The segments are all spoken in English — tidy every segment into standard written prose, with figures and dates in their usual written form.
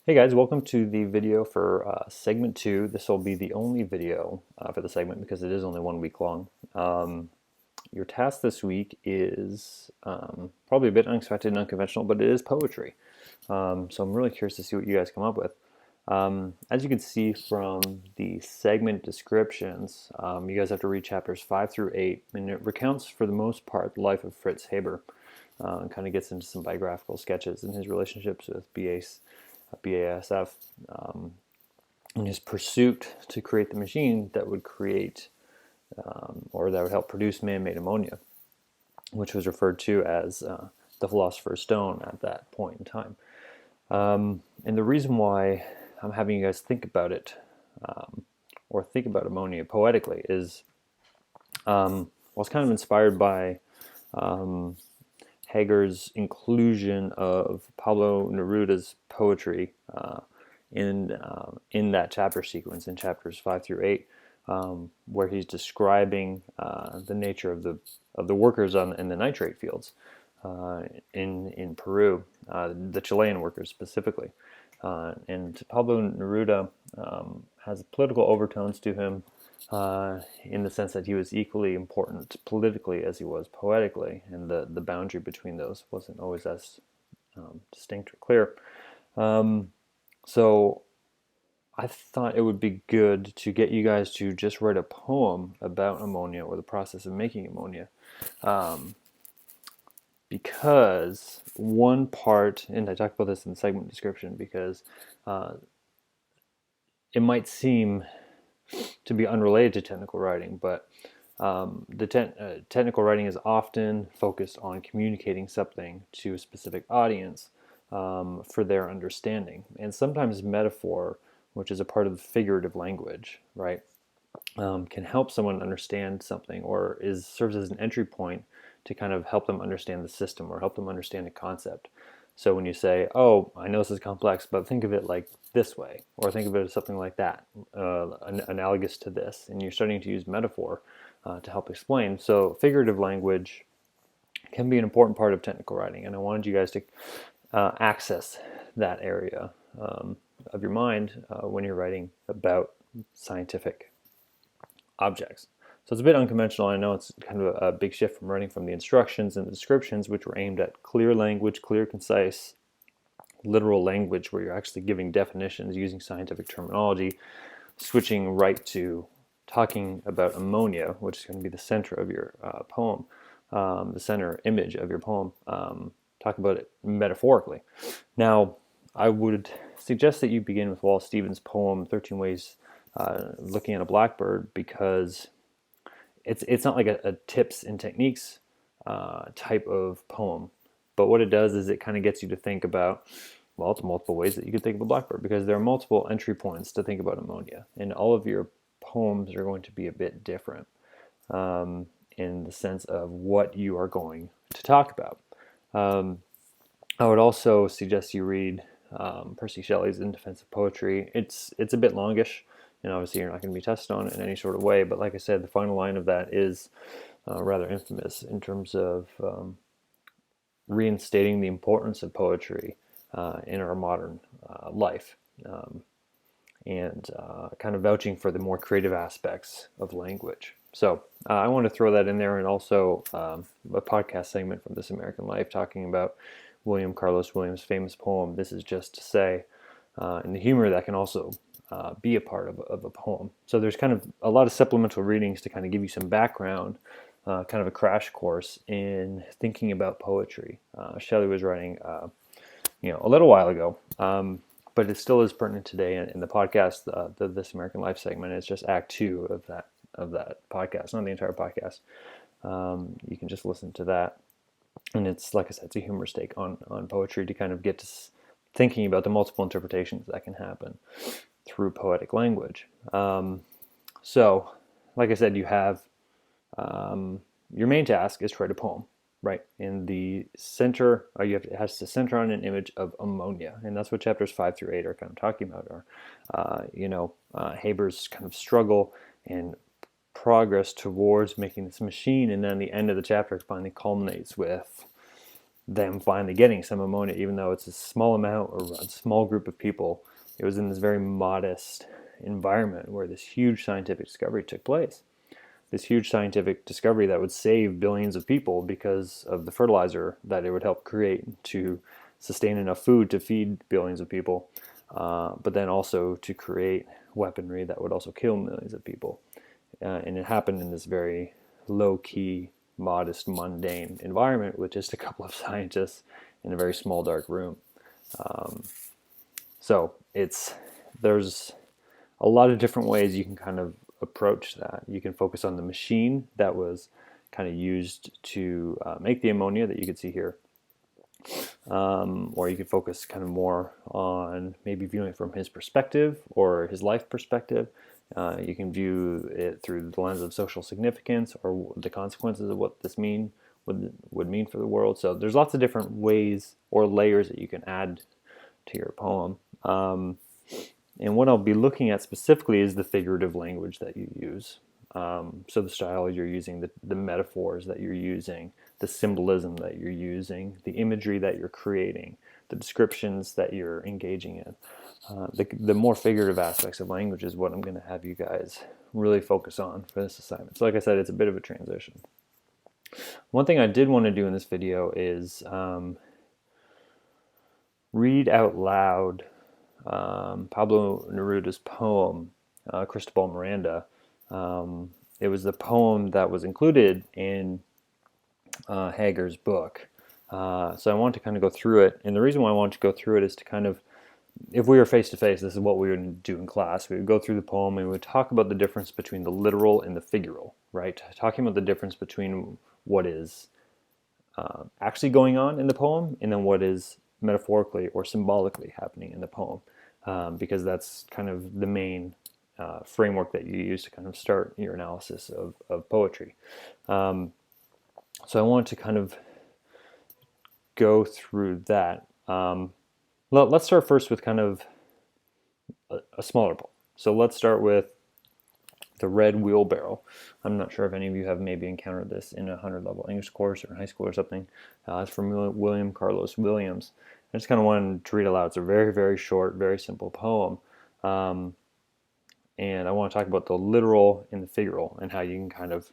Hey guys, welcome to the video for segment 2. This will be the only video for the segment because it is only 1 week long. Your task this week is probably a bit unexpected and unconventional, but it is poetry. So I'm really curious to see what you guys come up with. As you can see from the segment descriptions, you guys have to read chapters 5 through 8, and it recounts for the most part the life of Fritz Haber. And kind of gets into some biographical sketches and his relationships with BASF, in his pursuit to create the machine that would create or that would help produce man-made ammonia, which was referred to as the Philosopher's Stone at that point in time. And the reason why I'm having you guys think about it, or think about ammonia poetically, is I was kind of inspired by Hager's inclusion of Pablo Neruda's poetry in that chapter sequence in chapters 5 through 8, where he's describing the nature of the workers in the nitrate fields in Peru, the Chilean workers specifically. And Pablo Neruda has political overtones to him, in the sense that he was equally important politically as he was poetically, and the boundary between those wasn't always as distinct or clear. So I thought it would be good to get you guys to just write a poem about ammonia or the process of making ammonia. Because one part, and I talked about this in the segment description, because it might seem to be unrelated to technical writing, but technical writing is often focused on communicating something to a specific audience for their understanding. And sometimes metaphor, which is a part of figurative language, right, can help someone understand something, or serves as an entry point to kind of help them understand the system or help them understand a concept. So when you say, oh, I know this is complex, but think of it like this way, or think of it as something like that, analogous to this, and you're starting to use metaphor to help explain. So figurative language can be an important part of technical writing, and I wanted you guys to access that area of your mind when you're writing about scientific objects. So it's a bit unconventional. I know it's kind of a big shift from writing from the instructions and the descriptions, which were aimed at clear language, clear, concise, literal language, where you're actually giving definitions using scientific terminology, switching right to talking about ammonia, which is going to be the center of your poem, the center image of your poem. Talk about it metaphorically. Now, I would suggest that you begin with Wallace Stevens' poem, 13 Ways Looking at a Blackbird, because it's not like a tips and techniques type of poem, but what it does is it kind of gets you to think about, well, it's multiple ways that you could think of a blackbird, because there are multiple entry points to think about ammonia, and all of your poems are going to be a bit different in the sense of what you are going to talk about. I would also suggest you read Percy Shelley's In Defense of Poetry. It's a bit longish, and obviously you're not going to be tested on it in any sort of way, but like I said, the final line of that is rather infamous in terms of reinstating the importance of poetry in our modern life, and kind of vouching for the more creative aspects of language. So I want to throw that in there, and also a podcast segment from This American Life talking about William Carlos Williams' famous poem, This Is Just to Say, and the humor that can also be a part of a poem. So there's kind of a lot of supplemental readings to kind of give you some background, kind of a crash course in thinking about poetry. Shelley was writing, a little while ago, but it still is pertinent today. In the podcast, the This American Life segment is just Act 2 of that podcast, not the entire podcast. You can just listen to that, and it's, like I said, it's a humorous take on poetry to kind of get to thinking about the multiple interpretations that can happen through poetic language. So, like I said, you have your main task is to write a poem, right? In the center, it has to center on an image of ammonia, and that's what chapters 5 through 8 are kind of talking about. Haber's kind of struggle and progress towards making this machine, and then the end of the chapter finally culminates with them finally getting some ammonia, even though it's a small amount or a small group of people. It was in this very modest environment where this huge scientific discovery took place. This huge scientific discovery that would save billions of people because of the fertilizer that it would help create to sustain enough food to feed billions of people, but then also to create weaponry that would also kill millions of people. And it happened in this very low-key, modest, mundane environment with just a couple of scientists in a very small, dark room. So there's a lot of different ways you can kind of approach that. You can focus on the machine that was kind of used to make the ammonia that you could see here. Or you could focus kind of more on maybe viewing it from his perspective or his life perspective. You can view it through the lens of social significance or the consequences of what this would mean for the world. So there's lots of different ways or layers that you can add to your poem. And what I'll be looking at specifically is the figurative language that you use. So the style you're using, the metaphors that you're using, the symbolism that you're using, the imagery that you're creating, the descriptions that you're engaging in. The more figurative aspects of language is what I'm going to have you guys really focus on for this assignment. So like I said, it's a bit of a transition. One thing I did want to do in this video is read out loud Pablo Neruda's poem, Cristobal Miranda. It was the poem that was included in Hager's book. So I want to kind of go through it. And the reason why I want to go through it is to kind of, if we were face-to-face, this is what we would do in class. We would go through the poem and we would talk about the difference between the literal and the figural, right? Talking about the difference between what is actually going on in the poem and then what is metaphorically or symbolically happening in the poem. Because that's kind of the main framework that you use to kind of start your analysis of poetry. So I want to kind of go through that. Let's start first with kind of a smaller poem. So let's start with The Red Wheelbarrow. I'm not sure if any of you have maybe encountered this in a 100-level English course or in high school or something. It's from William Carlos Williams. I just kind of wanted to read aloud. It's a very, very short, very simple poem. And I want to talk about the literal and the figural and how you can kind of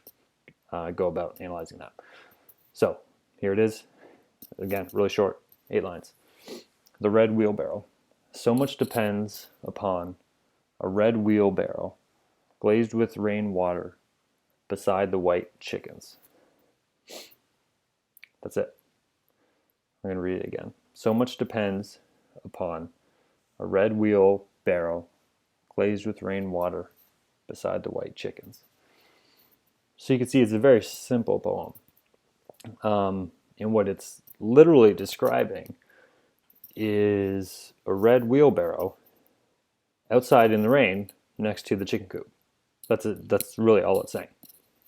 go about analyzing that. So here it is. Again, really short, 8 lines. The red wheelbarrow. So much depends upon a red wheelbarrow glazed with rainwater beside the white chickens. That's it. I'm going to read it again. So much depends upon a red wheelbarrow glazed with rainwater beside the white chickens. So you can see it's a very simple poem. And what it's literally describing is a red wheelbarrow outside in the rain next to the chicken coop. That's really all it's saying.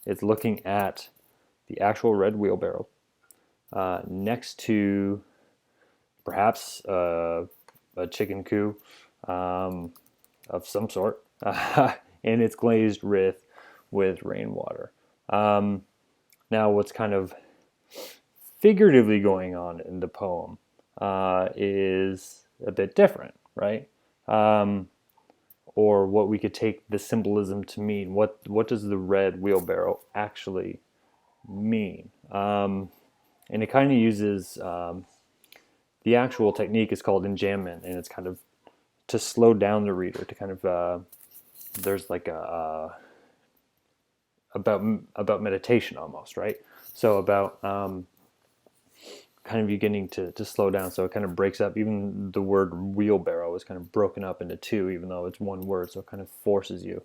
It's looking at the actual red wheelbarrow next to perhaps a chicken coop of some sort, and it's glazed with rainwater. Now what's kind of figuratively going on in the poem is a bit different, right? Or what we could take the symbolism to mean. What does the red wheelbarrow actually mean? And it kind of uses the actual technique is called enjambment, and it's kind of to slow down the reader, to kind of there's like a about meditation almost, right? So about kind of beginning to slow down. So it kind of breaks up. Even the word wheelbarrow is kind of broken up into 2, even though it's one word. So it kind of forces you.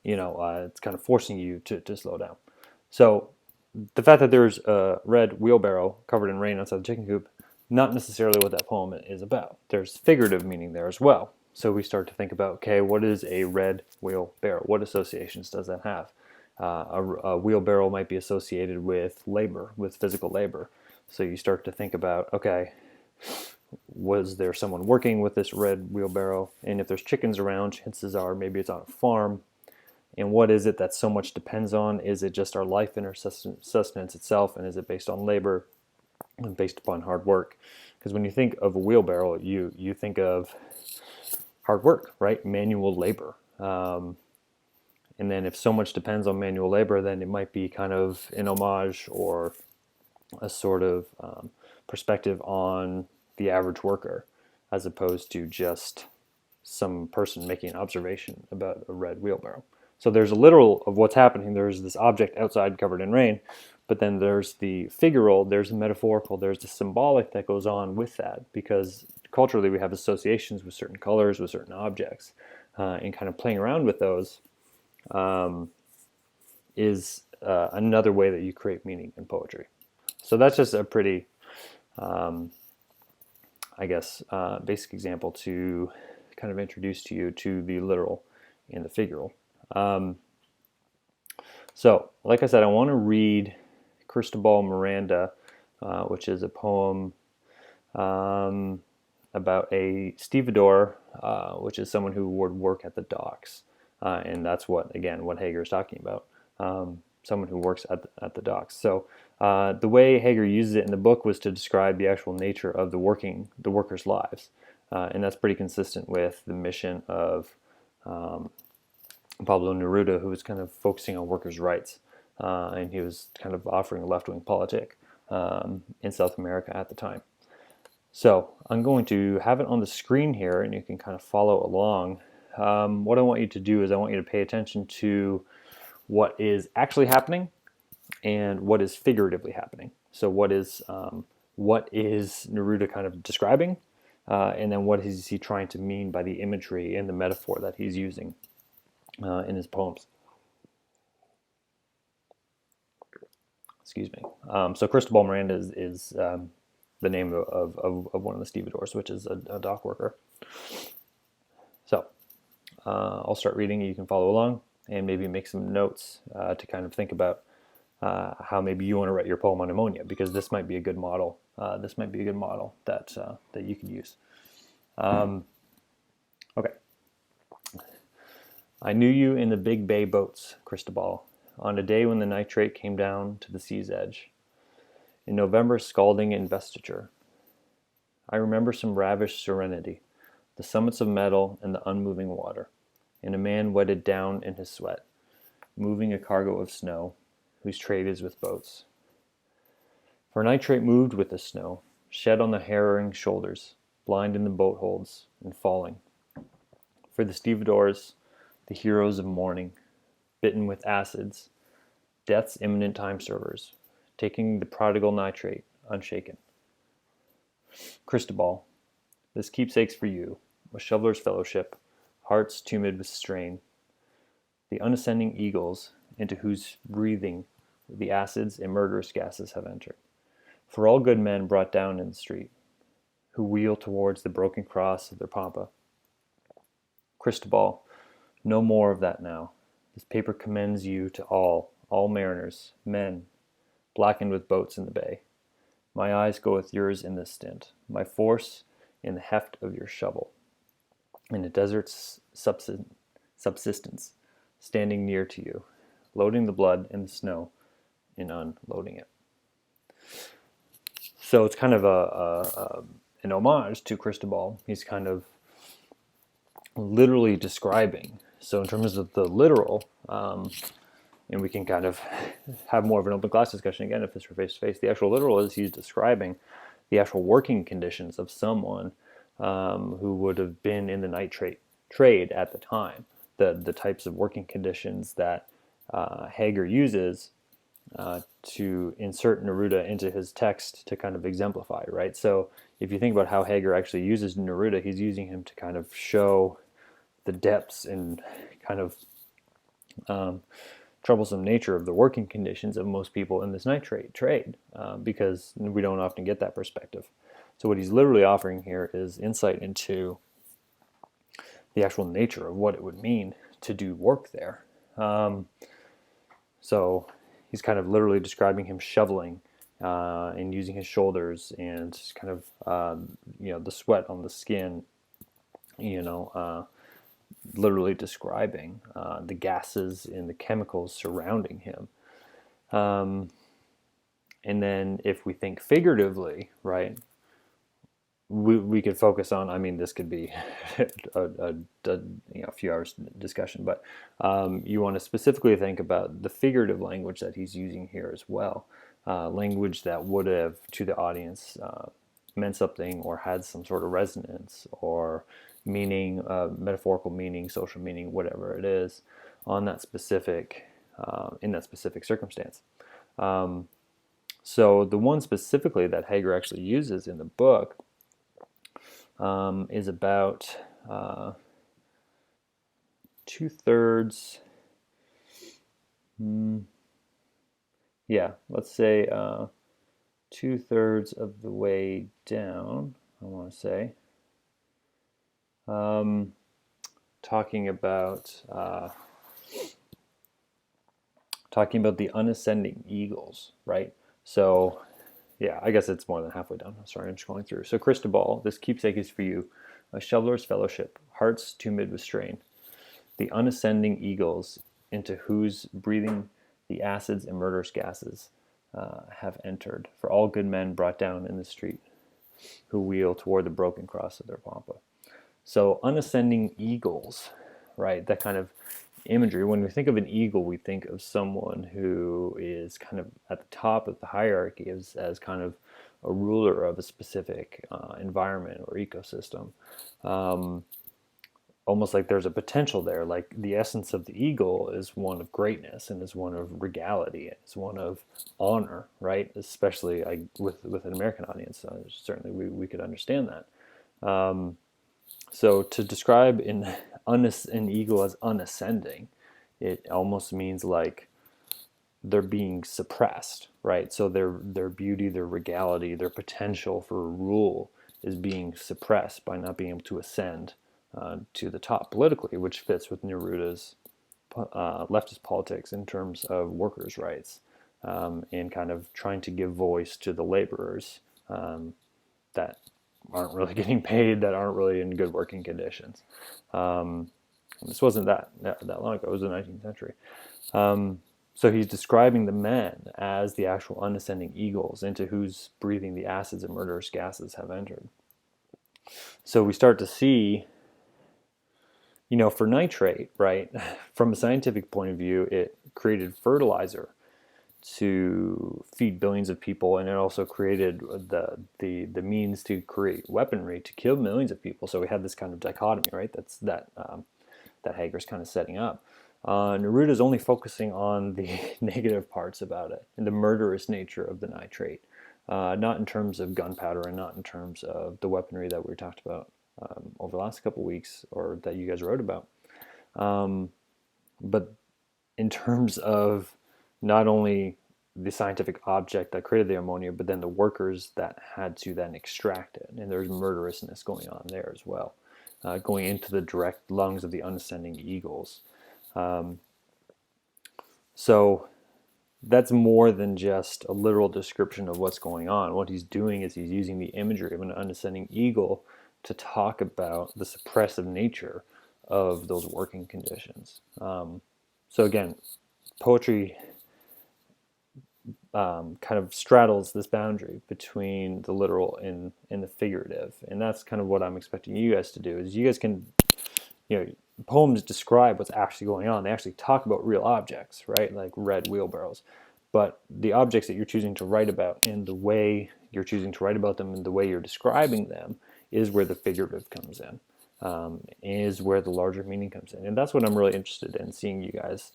It's kind of forcing you to slow down. So the fact that there's a red wheelbarrow covered in rain outside the chicken coop, not necessarily what that poem is about. There's figurative meaning there as well. So we start to think about, okay, what is a red wheelbarrow? What associations does that have? A wheelbarrow might be associated with labor, with physical labor. So you start to think about, okay, was there someone working with this red wheelbarrow? And if there's chickens around, chances are maybe it's on a farm. And what is it that so much depends on? Is it just our life and our sustenance itself? And is it based on labor and based upon hard work? Because when you think of a wheelbarrow, you think of hard work, right? Manual labor. And then if so much depends on manual labor, then it might be kind of an homage or a sort of perspective on the average worker, as opposed to just some person making an observation about a red wheelbarrow. So there's a literal of what's happening. There's this object outside covered in rain, but then there's the figural, there's the metaphorical, there's the symbolic that goes on with that, because culturally we have associations with certain colors, with certain objects, and kind of playing around with those is another way that you create meaning in poetry. So that's just a pretty, I guess, basic example to kind of introduce to you to the literal and the figural. So, like I said, I want to read Cristobal Miranda, which is a poem about a stevedore, which is someone who would work at the docks. And that's what, again, what Hagar is talking about. Someone who works at the docks. So the way Hagar uses it in the book was to describe the actual nature of the workers' lives. And that's pretty consistent with the mission of Pablo Neruda, who was kind of focusing on workers' rights. And he was kind of offering a left-wing politic in South America at the time. So I'm going to have it on the screen here, and you can kind of follow along. What I want you to do is I want you to pay attention to what is actually happening and what is figuratively happening. So what is Neruda kind of describing, and then what is he trying to mean by the imagery and the metaphor that he's using in his poems. Excuse me. So Cristobal Miranda is the name of one of the stevedores, which is a dock worker. So I'll start reading. You can follow along and maybe make some notes to kind of think about how maybe you want to write your poem on ammonia, because this might be a good model. This might be a good model that you could use. Okay. I knew you in the big bay boats, Cristobal, on a day when the nitrate came down to the sea's edge. In November's scalding investiture, I remember some ravished serenity, the summits of metal and the unmoving water, and a man wetted down in his sweat, moving a cargo of snow, whose trade is with boats. For nitrate moved with the snow, shed on the harrowing shoulders, blind in the boat holds, and falling. For the stevedores, the heroes of morning, bitten with acids, death's imminent time servers, taking the prodigal nitrate unshaken. Cristobal, this keepsake's for you, a shoveler's fellowship, hearts tumid with strain, the unascending eagles into whose breathing the acids and murderous gases have entered. For all good men brought down in the street, who wheel towards the broken cross of their pampa. Cristobal, no more of that now. This paper commends you to all mariners, men, blackened with boats in the bay. My eyes go with yours in this stint, my force in the heft of your shovel, in the desert's subsistence, standing near to you, loading the blood and the snow in unloading it. So it's kind of an homage to Cristobal. He's kind of literally describing. So in terms of the literal, and we can kind of have more of an open class discussion again if this were face to face. The actual literal is he's describing the actual working conditions of someone who would have been in the nitrate trade at the time. The types of working conditions that Hagar uses to insert Neruda into his text to kind of exemplify, right? So if you think about how Hagar actually uses Neruda, he's using him to kind of show the depths and kind of troublesome nature of the working conditions of most people in this nitrate trade, because we don't often get that perspective. So what he's literally offering here is insight into the actual nature of what it would mean to do work there. So he's kind of literally describing him shoveling and using his shoulders and kind of the sweat on the skin, literally describing the gases and the chemicals surrounding him. Um, and then if we think figuratively, right, we could focus on, I mean, this could be a few hours discussion, but you want to specifically think about the figurative language that he's using here as well. Language that would have to the audience meant something or had some sort of resonance or meaning, metaphorical meaning, social meaning, whatever it is, on that specific in that specific circumstance. So the one specifically that Hager actually uses in the book is about 2/3. Yeah, let's say 2/3 of the way down, I want to say. Talking about the unascending eagles, right? So, yeah, I guess it's more than halfway down. Sorry, I'm just going through. So, Cristobal, this keepsake is for you, a shoveler's fellowship, hearts tumid with strain. The unascending eagles, into whose breathing the acids and murderous gases have entered, for all good men brought down in the street, who wheel toward the broken cross of their pampa. So unascending eagles, right? That kind of imagery. When we think of an eagle, we think of someone who is kind of at the top of the hierarchy as kind of a ruler of a specific environment or ecosystem. Almost like there's a potential there. Like the essence of the eagle is one of greatness and is one of regality, is one of honor, right? Especially with an American audience, certainly we could understand that. So to describe an eagle as unascending, it almost means like they're being suppressed, right? So their beauty, their regality, their potential for rule is being suppressed by not being able to ascend to the top politically, which fits with Neruda's leftist politics in terms of workers' rights and kind of trying to give voice to the laborers that aren't really getting paid, that aren't really in good working conditions. This wasn't that long ago. It was the 19th century. So he's describing the men as the actual unascending eagles into whose breathing the acids and murderous gases have entered. So we start to see, for nitrate, right, from a scientific point of view, it created fertilizer to feed billions of people, and it also created the means to create weaponry to kill millions of people. So we had this kind of dichotomy, right? That Hager's kind of setting up. Neruda is only focusing on the negative parts about it and the murderous nature of the nitrate, not in terms of gunpowder and not in terms of the weaponry that we talked about over the last couple of weeks, or that you guys wrote about, but in terms of not only the scientific object that created the ammonia, but then the workers that had to then extract it. And there's murderousness going on there as well, going into the direct lungs of the unascending eagles. So that's more than just a literal description of what's going on. What he's doing is he's using the imagery of an unascending eagle to talk about the suppressive nature of those working conditions. So again, poetry kind of straddles this boundary between the literal and the figurative, and that's kind of what I'm expecting you guys to do. Is you guys can, poems describe what's actually going on. They actually talk about real objects, right? Like red wheelbarrows. But the objects that you're choosing to write about and the way you're choosing to write about them and the way you're describing them is where the figurative comes in, is where the larger meaning comes in. And that's what I'm really interested in seeing you guys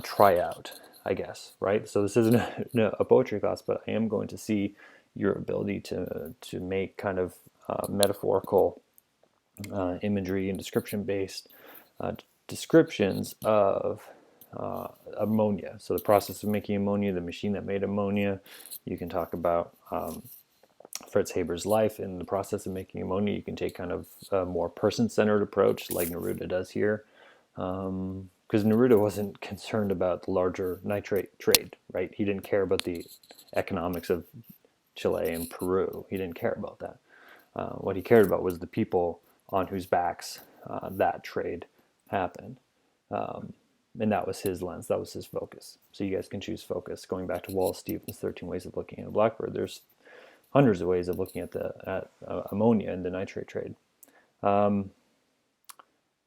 try out, I guess, right? So this isn't a poetry class, but I am going to see your ability to make kind of metaphorical imagery and description-based descriptions of ammonia. So the process of making ammonia, the machine that made ammonia. You can talk about Fritz Haber's life in the process of making ammonia. You can take kind of a more person-centered approach like Neruda does here. Because Neruda wasn't concerned about the larger nitrate trade, right? He didn't care about the economics of Chile and Peru. He didn't care about that. What he cared about was the people on whose backs that trade happened. And that was his lens, that was his focus. So you guys can choose focus. Going back to Wallace Stevens' 13 Ways of Looking at a Blackbird, there's hundreds of ways of looking at ammonia and the nitrate trade.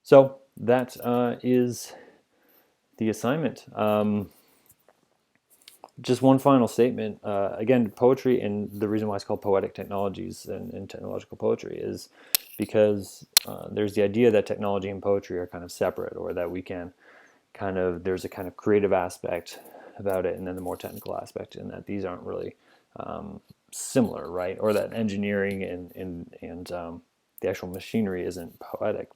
So that is the assignment. Just one final statement. Again, poetry, and the reason why it's called poetic technologies and technological poetry is because there's the idea that technology and poetry are kind of separate, or that we can there's a kind of creative aspect about it and then the more technical aspect, and that these aren't really similar, right? Or that engineering and the actual machinery isn't poetic.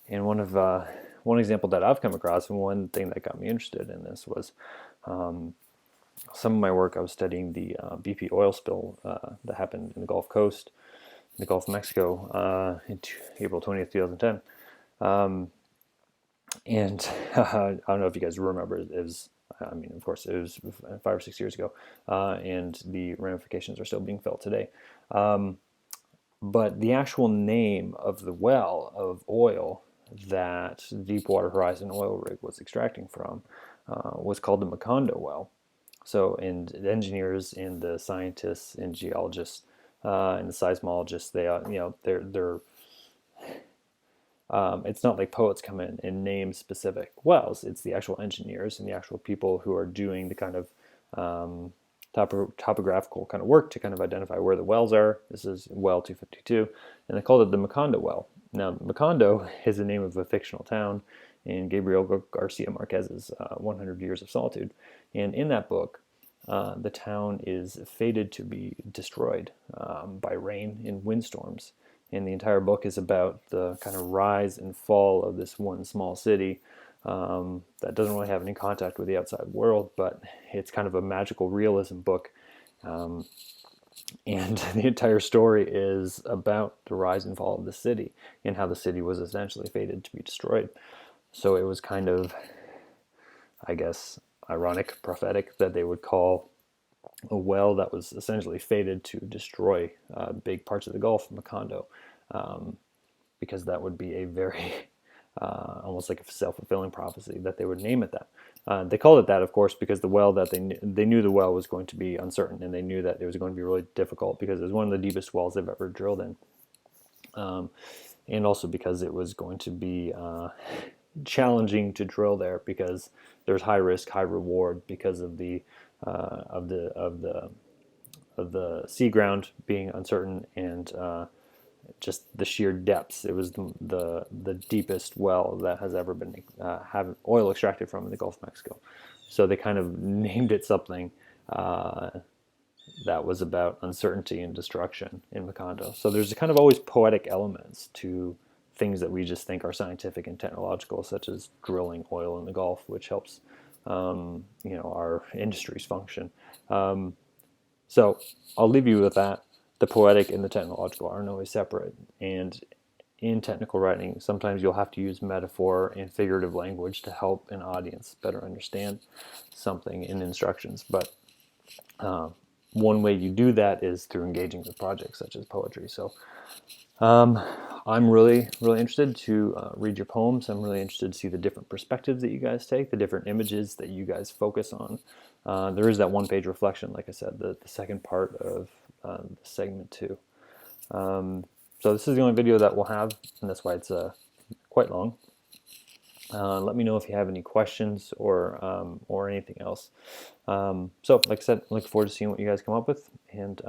And one example that I've come across, and one thing that got me interested in this was some of my work. I was studying the BP oil spill that happened in the Gulf Coast, in the Gulf of Mexico, in April 20th, 2010. And I don't know if you guys remember, it was, I mean, of course, it was 5 or 6 years ago, and the ramifications are still being felt today. But the actual name of the well of oil that Deepwater Horizon oil rig was extracting from was called the Macondo well. So, and the engineers and the scientists and geologists and the seismologists, they're it's not like poets come in and name specific wells. It's the actual engineers and the actual people who are doing the kind of topographical kind of work to kind of identify where the wells are. This is well 252, and they called it the Macondo well. Now, Macondo is the name of a fictional town in Gabriel Garcia Marquez's 100 Years of Solitude. And in that book, the town is fated to be destroyed by rain and windstorms. And the entire book is about the kind of rise and fall of this one small city that doesn't really have any contact with the outside world, but it's kind of a magical realism book. And the entire story is about the rise and fall of the city and how the city was essentially fated to be destroyed. So it was kind of, I guess, ironic, prophetic that they would call a well that was essentially fated to destroy big parts of the Gulf, Macondo, because that would be a very almost like a self-fulfilling prophecy that they would name it that. They called it that, of course, because the well that they knew the well was going to be uncertain, and they knew that it was going to be really difficult because it was one of the deepest wells they've ever drilled in, and also because it was going to be challenging to drill there because there's high risk, high reward because of the sea ground being uncertain and just the sheer depths. It was the deepest well that has ever been have oil extracted from in the Gulf of Mexico. So they kind of named it something that was about uncertainty and destruction in Macondo. So there's kind of always poetic elements to things that we just think are scientific and technological, such as drilling oil in the Gulf, which helps our industries function. So I'll leave you with that. The poetic and the technological aren't always separate. And in technical writing, sometimes you'll have to use metaphor and figurative language to help an audience better understand something in instructions. But one way you do that is through engaging with projects such as poetry. So I'm really, really interested to read your poems. I'm really interested to see the different perspectives that you guys take, the different images that you guys focus on. There is that one-page reflection, like I said, the second part of segment 2. So this is the only video that we'll have, and that's why it's quite long. Let me know if you have any questions or anything else. So, like I said, look forward to seeing what you guys come up with, and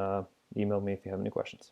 email me if you have any questions.